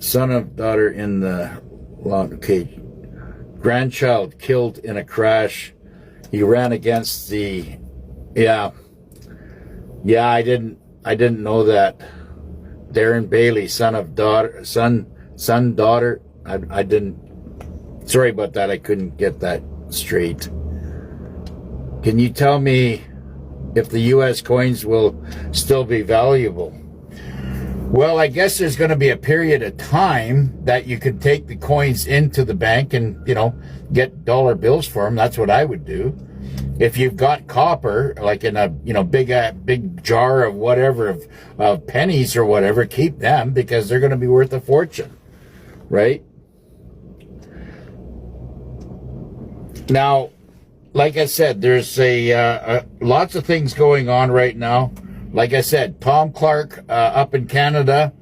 Son of daughter in the okay. Grandchild killed in a crash. He ran against the yeah. I didn't know that. Darren Bailey, son daughter. I didn't. Sorry about that. I couldn't get that straight. Can you tell me if the U.S. coins will still be valuable? Well, I guess there's going to be a period of time that you could take the coins into the bank and, get dollar bills for them. That's what I would do. If you've got copper, like in a, big jar of whatever, of pennies or whatever, keep them because they're going to be worth a fortune, right? Now, like I said, there's lots of things going on right now. Like I said, Tom Clark up in Canada,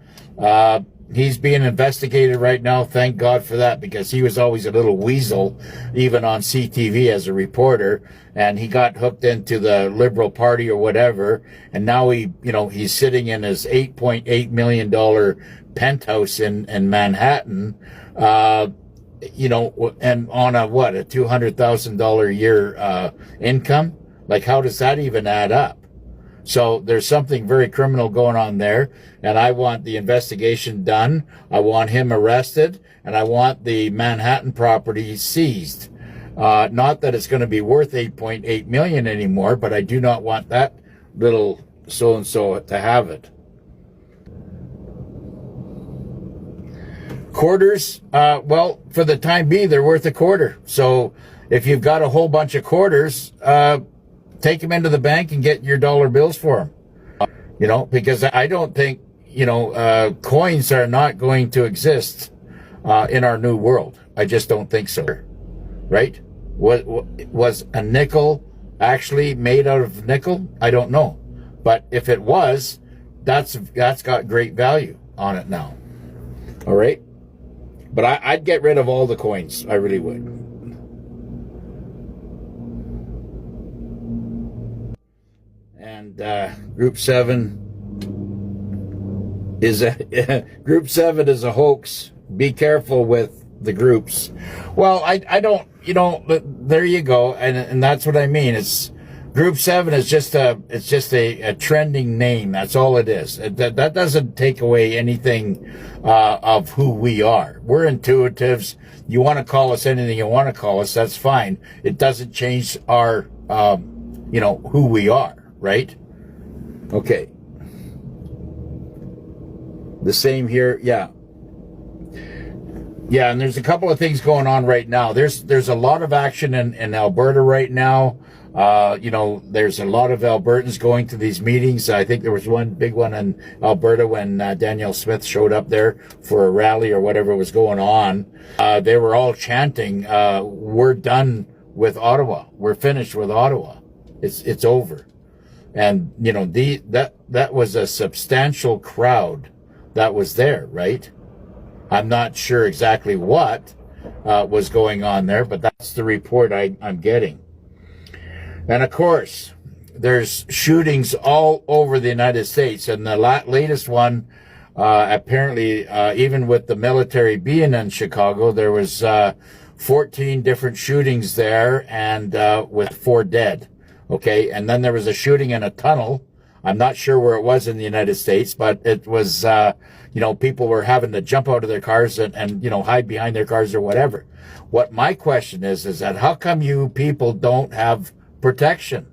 he's being investigated right now. Thank God for that, because he was always a little weasel, even on CTV as a reporter, and he got hooked into the Liberal Party or whatever, and now he's sitting in his $8.8 million penthouse in Manhattan, and on a $200,000 a year income. Like, how does that even add up? So there's something very criminal going on there, and I want the investigation done. I want him arrested, and I want the Manhattan property seized. Not that it's going to be worth $8.8 million anymore, but I do not want that little so-and-so to have it. Quarters, well, for the time being, they're worth a quarter. So if you've got a whole bunch of quarters, take them into the bank and get your dollar bills for them. Because I don't think, coins are not going to exist in our new world. I just don't think so. Right? Was a nickel actually made out of nickel? I don't know. But if it was, that's got great value on it now. All right? But I'd get rid of all the coins. I really would. And Group 7 is a hoax. Be careful with the groups. Well, I don't, there you go. And that's what I mean. It's Group 7 is just a trending name. That's all it is. That doesn't take away anything of who we are. We're intuitives. You want to call us anything you want to call us, that's fine. It doesn't change our, who we are. Right? Okay. The same here. Yeah, and there's a couple of things going on right now. There's a lot of action in Alberta right now. There's a lot of Albertans going to these meetings. I think there was one big one in Alberta when Danielle Smith showed up there for a rally or whatever was going on. They were all chanting, we're done with Ottawa. We're finished with Ottawa. It's over. And, that was a substantial crowd that was there, right? I'm not sure exactly what was going on there, but that's the report I'm getting. And, of course, there's shootings all over the United States. And the latest one, apparently, even with the military being in Chicago, there was 14 different shootings there and with 4 dead. Okay, and then there was a shooting in a tunnel. I'm not sure where it was in the United States, but it was, people were having to jump out of their cars and hide behind their cars or whatever. What my question is that how come you people don't have protection?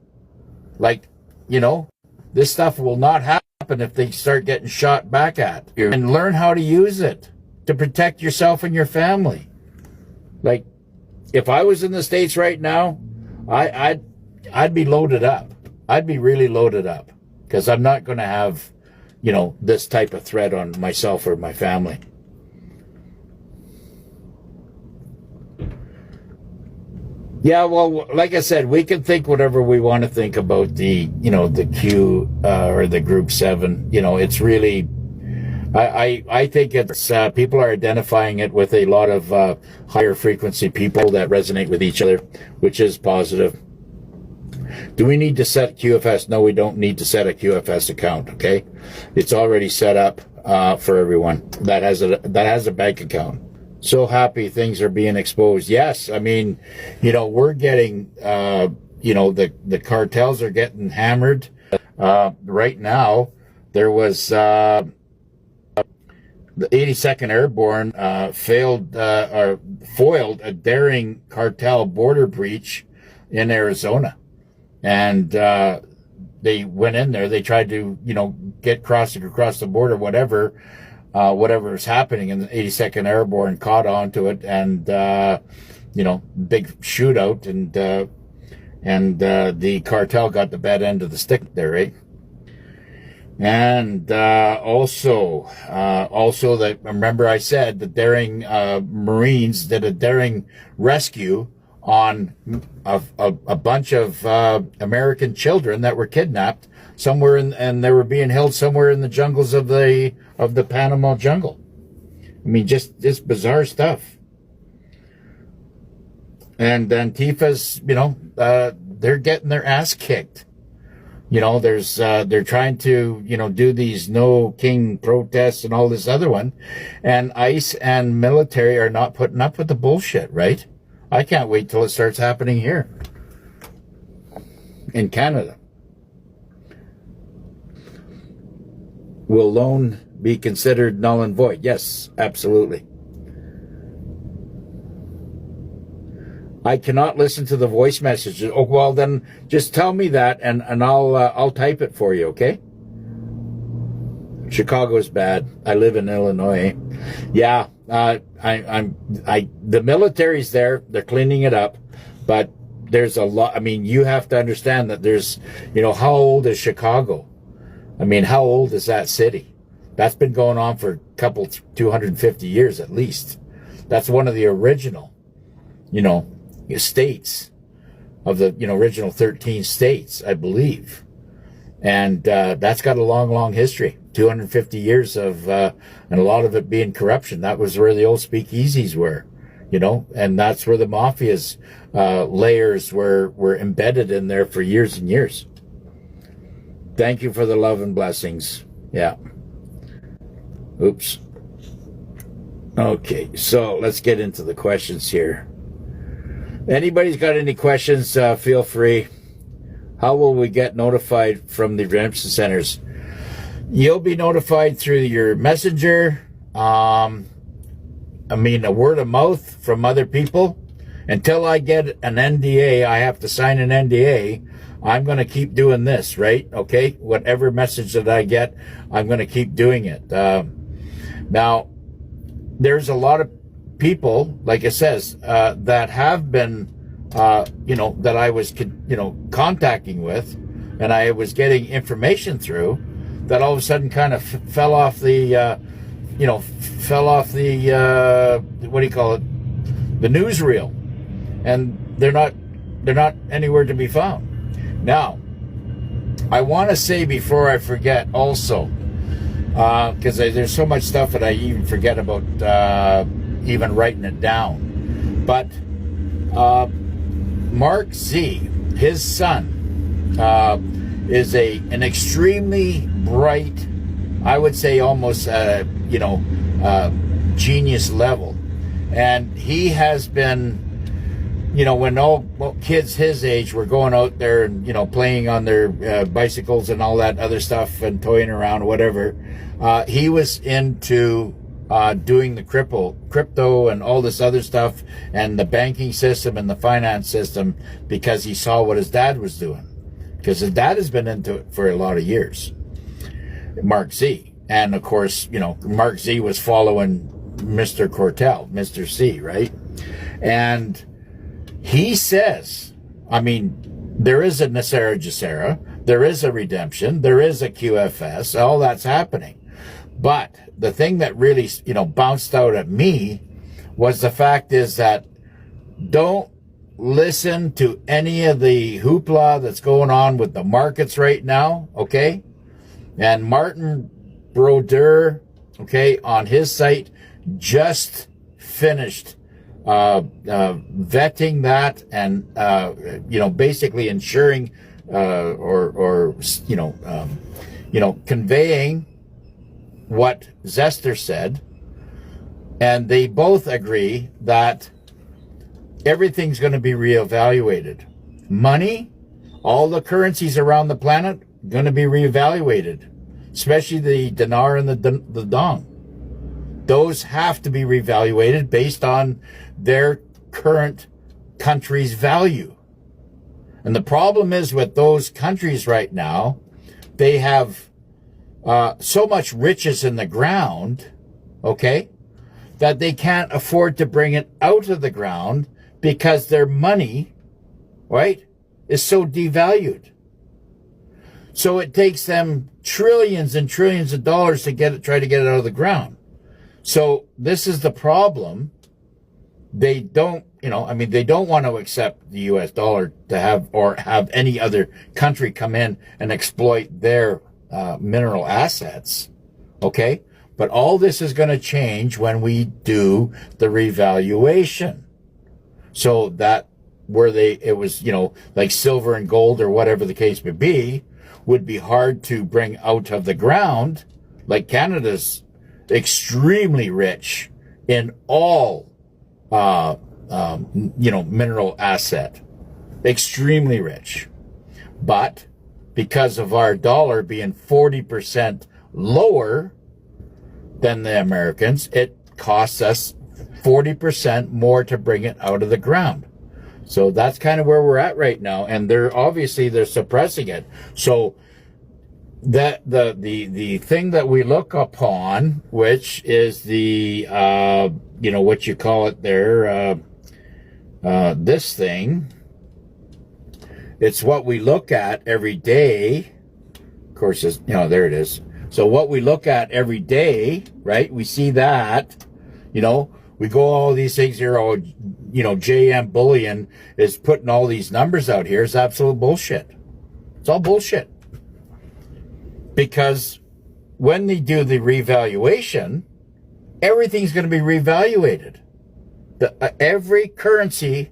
Like, this stuff will not happen if they start getting shot back at. And learn how to use it to protect yourself and your family. Like, if I was in the States right now, I'd be loaded up. I'd be really loaded up because I'm not going to have, this type of threat on myself or my family. Yeah, well, like I said, we can think whatever we want to think about the Q or the Group 7. It's really, I think it's people are identifying it with a lot of higher frequency people that resonate with each other, which is positive. Do we need to set QFS? No, we don't need to set a QFS account, okay? It's already set up. for everyone that has a bank account. So happy things are being exposed. Yes, I mean, we're getting, the cartels are getting hammered. Right now, there was the 82nd Airborne foiled a daring cartel border breach in Arizona, and they went in there. They tried to, get crossing across the border, whatever is happening, and the 82nd Airborne caught onto it, and big shootout, and the cartel got the bad end of the stick there, right? And also that, remember I said the daring Marines did a daring rescue on a bunch of American children that were kidnapped somewhere and they were being held somewhere in the jungles of the Panama jungle. I mean, just bizarre stuff. And Antifa's, they're getting their ass kicked. They're trying to, do these no king protests and all this other one. And ICE and military are not putting up with the bullshit, right? I can't wait till it starts happening here in Canada. Will loan be considered null and void? Yes, absolutely. I cannot listen to the voice messages. Oh, well, then just tell me that, and I'll type it for you, okay? Chicago's bad. I live in Illinois. Yeah, the military's there. They're cleaning it up, but there's a lot. I mean, you have to understand that there's, how old is Chicago? I mean, how old is that city? That's been going on for a couple, 250 years at least. That's one of the original, states of the original 13 states, I believe, and that's got a long history. 250 years of and a lot of it being corruption. That was where the old speakeasies were, and that's where the mafia's layers were embedded in there for years and years. Thank you for the love and blessings. Yeah. Oops. Okay, so let's get into the questions here. Anybody's got any questions, feel free. How will we get notified from the redemption centers? You'll be notified through your messenger. A word of mouth from other people. Until I get an NDA, I have to sign an NDA. I'm going to keep doing this, right? Okay? Whatever message that I get, I'm going to keep doing it. Now, there's a lot of people, like it says, that have been, that I was, contacting with, and I was getting information through, that all of a sudden kind of fell off the, what do you call it? The newsreel. And they're not anywhere to be found. Now, I want to say before I forget also, because there's so much stuff that I even forget about even writing it down. But Mark Z, his son, is an extremely bright, I would say almost, genius level. And he has been, when all kids his age were going out there and, playing on their bicycles and all that other stuff and toying around, whatever, he was into doing the crypto and all this other stuff and the banking system and the finance system because he saw what his dad was doing. Because his dad has been into it for a lot of years, Mark Z. And, of course, Mark Z was following Mr. Cortell, Mr. C, right? And he says, there is a Nasera Jacera, there is a redemption, there is a QFS, all that's happening. But the thing that really, bounced out at me was the fact is that don't listen to any of the hoopla that's going on with the markets right now, okay? And Martin Brodeur, okay, on his site just finished vetting that and basically ensuring conveying what Zester said, and they both agree that everything's going to be reevaluated. Money, all the currencies around the planet, going to be reevaluated, especially the dinar and the dong. Those have to be reevaluated based on their current country's value. And the problem is with those countries right now, they have so much riches in the ground, okay, that they can't afford to bring it out of the ground because their money, right, is so devalued. So it takes them trillions and trillions of dollars to try to get it out of the ground. So this is the problem. They don't, they don't want to accept the US dollar to have any other country come in and exploit their mineral assets. Okay? But all this is going to change when we do the revaluation. So that it was, like silver and gold or whatever the case may be, would be hard to bring out of the ground. Like Canada's extremely rich in all, mineral asset. Extremely rich. But because of our dollar being 40% lower than the Americans, it costs us 40% more to bring it out of the ground. So that's kind of where we're at right now, and they're suppressing it. So that the thing that we look upon, which is the what you call it there, this thing, it's what we look at every day. Of course, there it is. So what we look at every day, right? We see that, we go all these things here. JM Bullion is putting all these numbers out here. It's absolute bullshit. It's all bullshit. Because when they do the revaluation, everything's going to be revaluated. Every currency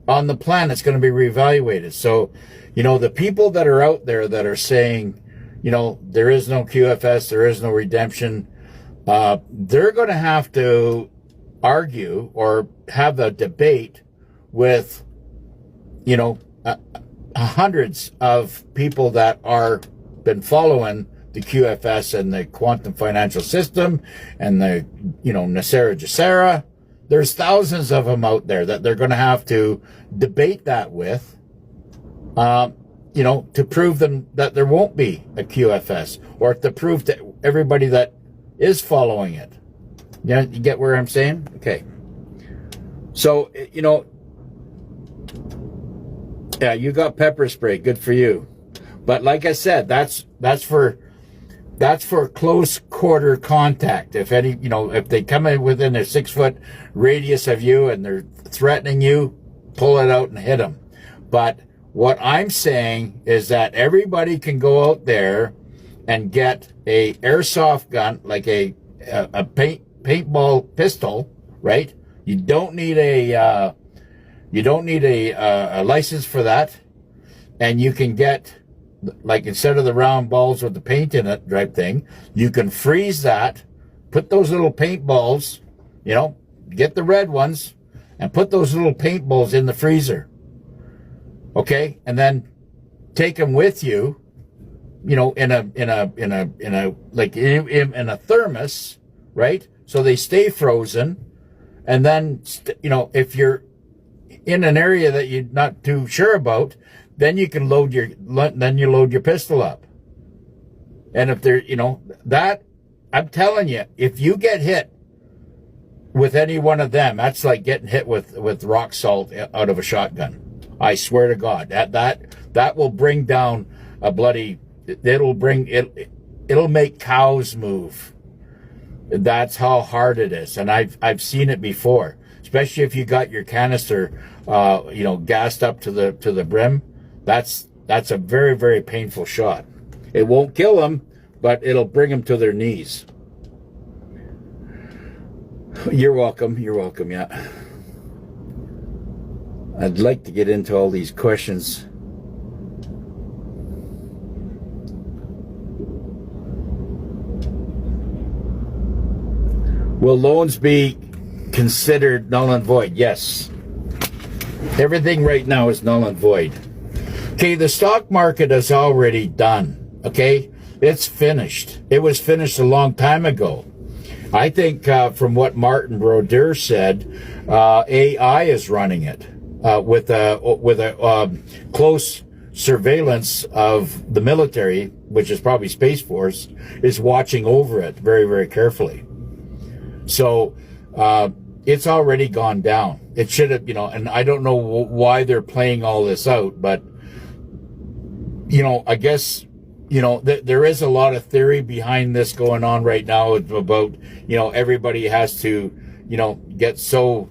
on the planet is going to be reevaluated. So, the people that are out there that are saying, there is no QFS, there is no redemption, they're going to have to argue or have a debate with, hundreds of people that are been following the QFS and the quantum financial system and the, NESARA GESARA. There's thousands of them out there that they're going to have to debate that with, to prove them that there won't be a QFS, or to prove to everybody that is following it. You get where I'm saying? Okay. So, yeah, you got pepper spray. Good for you. But like I said, that's for close quarter contact. If if they come in within a 6-foot radius of you and they're threatening you, pull it out and hit them. But what I'm saying is that everybody can go out there and get a airsoft gun, like a paintball pistol, right? You don't need a license for that, and you can get, like, instead of the round balls with the paint in it type thing, you can freeze that, put those little paintballs, get the red ones, and put those little paintballs in the freezer. Okay, and then take them with you, in a thermos, right? So they stay frozen, and then if you're in an area that you're not too sure about, then you can load your pistol up. And if there, that, I'm telling you, if you get hit with any one of them, that's like getting hit with rock salt out of a shotgun. I swear to God, that will bring down a bloody, it'll make cows move. That's how hard it is. And I've seen it before, especially if you got your canister, gassed up to the brim. That's a very, very painful shot. It won't kill them, but it'll bring them to their knees. You're welcome. Yeah. I'd like to get into all these questions. Will loans be considered null and void? Yes. Everything right now is null and void. Okay, the stock market is already done. Okay, it's finished. It was finished a long time ago. I think from what Martin Brodeur said, AI is running it with a close surveillance of the military, which is probably Space Force, is watching over it very, very carefully. So it's already gone down. It should have, and I don't know why they're playing all this out, but, I guess, there is a lot of theory behind this going on right now about, everybody has to, get so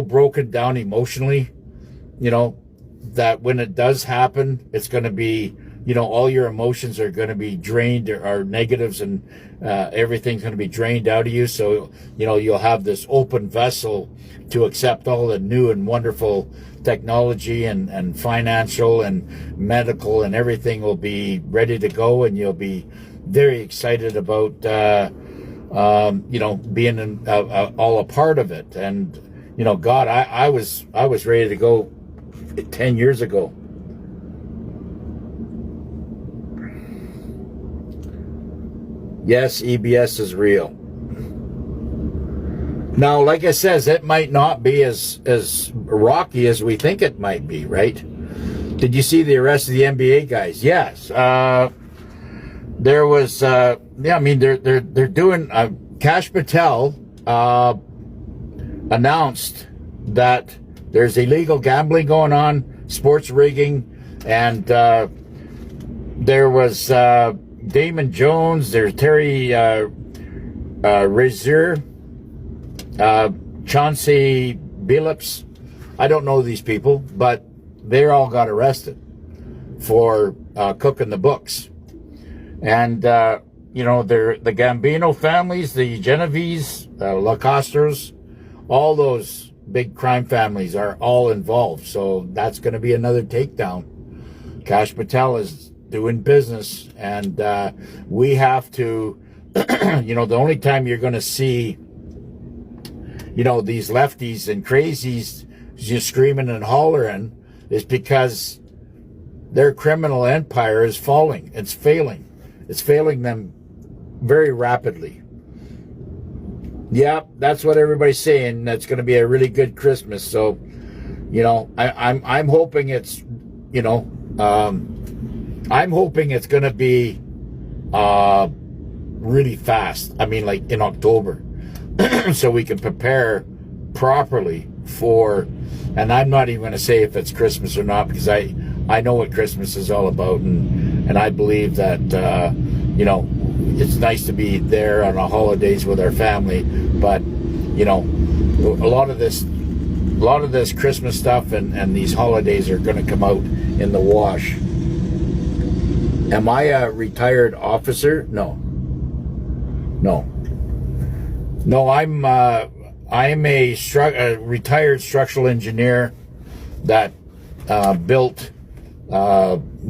broken down emotionally, that when it does happen, it's going to be, all your emotions are going to be drained or negatives, and everything's going to be drained out of you. So, you'll have this open vessel to accept all the new and wonderful technology and financial and medical, and everything will be ready to go, and you'll be very excited about, being all a part of it. And, God, I was ready to go 10 years ago. Yes, EBS is real. Now, like I says, it might not be as rocky as we think it might be, right? Did you see the arrest of the NBA guys? Yes. There was, they're doing, Kash Patel announced that there's illegal gambling going on, sports rigging, and there was Damon Jones, there's Terry Rozier, Chauncey Billups. I don't know these people, but they all got arrested for cooking the books. And, they're the Gambino families, the Genovese, Lacosters, all those big crime families are all involved. So that's going to be another takedown. Kash Patel is doing business, and we have to, the only time you're going to see, these lefties and crazies just screaming and hollering is because their criminal empire is falling. It's failing. It's failing them very rapidly. Yeah, that's what everybody's saying. That's going to be a really good Christmas. So, I'm hoping it's, I'm hoping it's going to be really fast. I mean, like in October, so we can prepare properly for. And I'm not even going to say if it's Christmas or not, because I know what Christmas is all about, and I believe that it's nice to be there on the holidays with our family, but a lot of this Christmas stuff and these holidays are going to come out in the wash. Am I a retired officer? No. I'm a retired structural engineer that built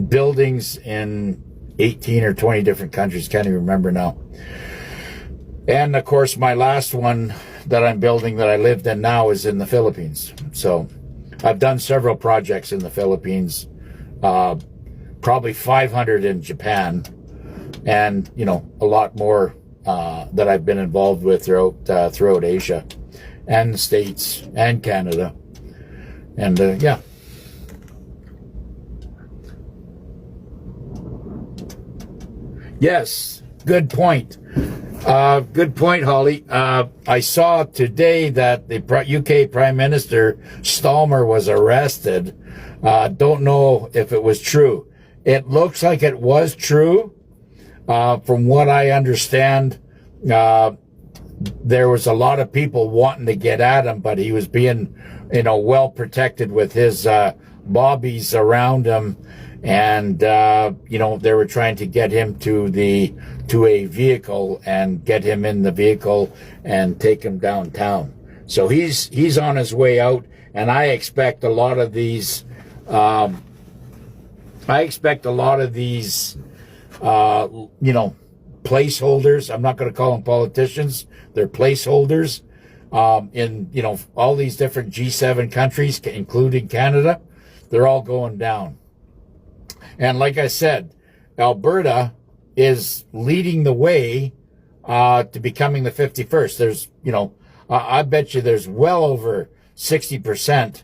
buildings in 18 or 20 different countries. Can't even remember now. And of course, my last one that I'm building that I lived in now is in the Philippines. So I've done several projects in the Philippines, probably 500 in Japan, and a lot more that I've been involved with throughout Asia and the States and Canada. And yeah. Yes, good point. Good point, Holly. I saw today that the UK Prime Minister Starmer was arrested. Don't know if it was true. It looks like it was true. From what I understand, there was a lot of people wanting to get at him, but he was being, well protected with his bobbies around him. And, they were trying to get him to a vehicle and get him in the vehicle and take him downtown. So he's on his way out, and I expect a lot of these, placeholders. I'm not going to call them politicians. They're placeholders in, you know, all these different G7 countries, including Canada. They're all going down. And like I said, Alberta is leading the way to becoming the 51st. There's, you know, I bet you there's well over 60%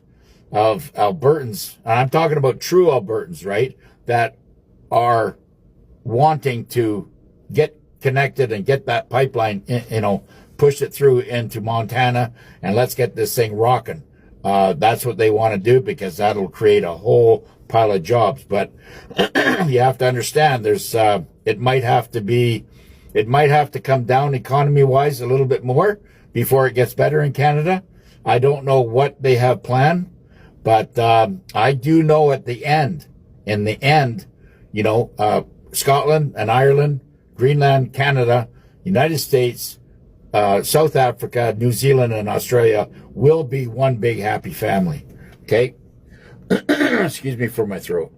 of Albertans, and I'm talking about true Albertans, right, that are wanting to get connected and get that pipeline, you know, push it through into Montana, and let's get this thing rocking. That's what they want to do, because that'll create a whole pile of jobs. But you have to understand, there's it might have to come down economy-wise a little bit more before it gets better in Canada. I don't know what they have planned, but I do know in the end, you know, Scotland and Ireland, Greenland, Canada, United States, South Africa, New Zealand, and Australia will be one big happy family. Okay? Excuse me for my throat.